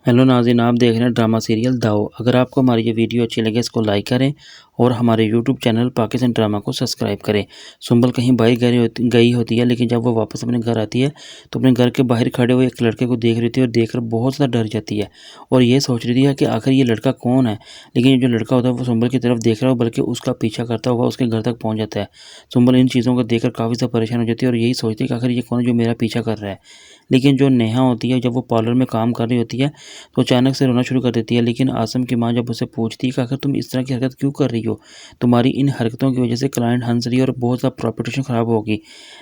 Hello नाज़रीन, आप देख रहे हैं ड्रामा सीरियल दाव। अगर आपको हमारी ये वीडियो अच्छी लगे इसको लाइक करें और हमारे यूट्यूब चैनल पाकिस्तान ड्रामा को सब्सक्राइब करें। सुंबल कहीं बाहर गई होती है, लेकिन जब वो वापस अपने घर आती है तो अपने घर के बाहर खड़े हुए एक लड़के को देख रही थी और देखकर बहुत ज़्यादा डर जाती है और ये सोच रही थी कि आखिर ये लड़का कौन है। लेकिन ये जो लड़का होता है वो सुंबल की तरफ देख रहा है, बल्कि उसका पीछा करता हुआ उसके घर तक पहुँच जाता है। सुंबल इन चीज़ों को देखकर काफ़ी ज़्यादा परेशान हो जाती है और यही सोचती है कि आखिर ये कौन है जो मेरा पीछा कर रहा है। लेकिन जो नेहा होती है, जब वो पार्लर में काम कर रही होती है तो अचानक से रोना शुरू कर देती है। लेकिन आसिम की माँ जब उसे पूछती है कि आखिर तुम इस तरह की हरकत क्यों कर रही हो, तुम्हारी इन हरकतों की वजह से क्लाइंट हंस रही है और बहुत ज़्यादा रेपुटेशन ख़राब होगी।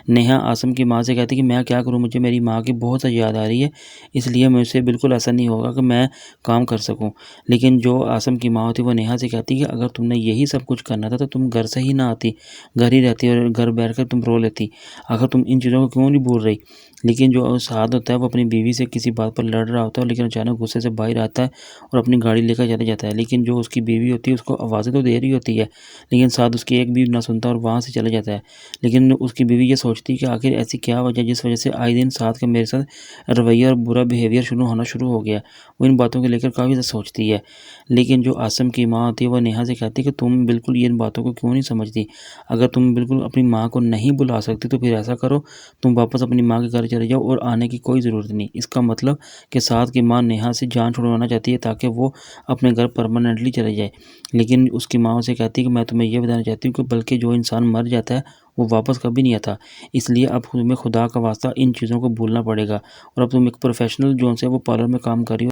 नेहा आसिम की माँ से कहती है कि मैं क्या करूँ, मुझे मेरी माँ की बहुत ज़्यादा याद आ रही है, इसलिए मुझसे बिल्कुल ऐसा नहीं होगा कि मैं काम कर सकूँ। लेकिन जो आसिम की माँ होती है वो नेहा से कहती है कि अगर तुमने यही सब कुछ करना था तो तुम घर से ही ना आती, घर ही रहती और घर बैठ कर तुम रो लेती। आखिर तुम इन चीज़ों को क्यों नहीं भूल रही। लेकिन जो साद होता है वो अपनी बीवी से किसी बात पर लड़ रहा होता है, लेकिन अचानक गुस्से से बाहर आता है और अपनी गाड़ी लेकर चले जाता है। लेकिन जो उसकी बीवी होती है उसको आवाज़ें तो दे रही होती है, लेकिन साद उसकी एक भी ना सुनता और वहाँ से चले जाता है। लेकिन उसकी बीवी ये सोचती है कि आखिर ऐसी क्या वजह जिस वजह से आए दिन साद का मेरे साथ रवैया और बुरा बिहेवियर शुरू हो गया। वो इन बातों को लेकर काफ़ी ज़्यादा सोचती है। लेकिन जो आसिम की माँ होती है वो नेहा से कहती है कि तुम बिल्कुल ये इन बातों को क्यों नहीं समझती। अगर तुम बिल्कुल अपनी माँ को नहीं बुला सकती तो फिर ऐसा करो, तुम वापस अपनी माँ के घर चले जाओ और आने की कोई ज़रूरत नहीं। इसका मतलब कि साद की माँ नेहा से जान छुड़वाना चाहती है ताकि वो अपने घर परमानेंटली चले जाए। लेकिन उसकी माँ उसे कहती है कि मैं तुम्हें ये बताना चाहती हूँ कि बल्कि जो इंसान मर जाता है वो वापस कभी नहीं आता। इसलिए अब तुम्हें खुदा का वास्ता इन चीज़ों को भूलना पड़ेगा और अब तुम एक प्रोफेशनल जो से वो पार्लर में काम कर रही हो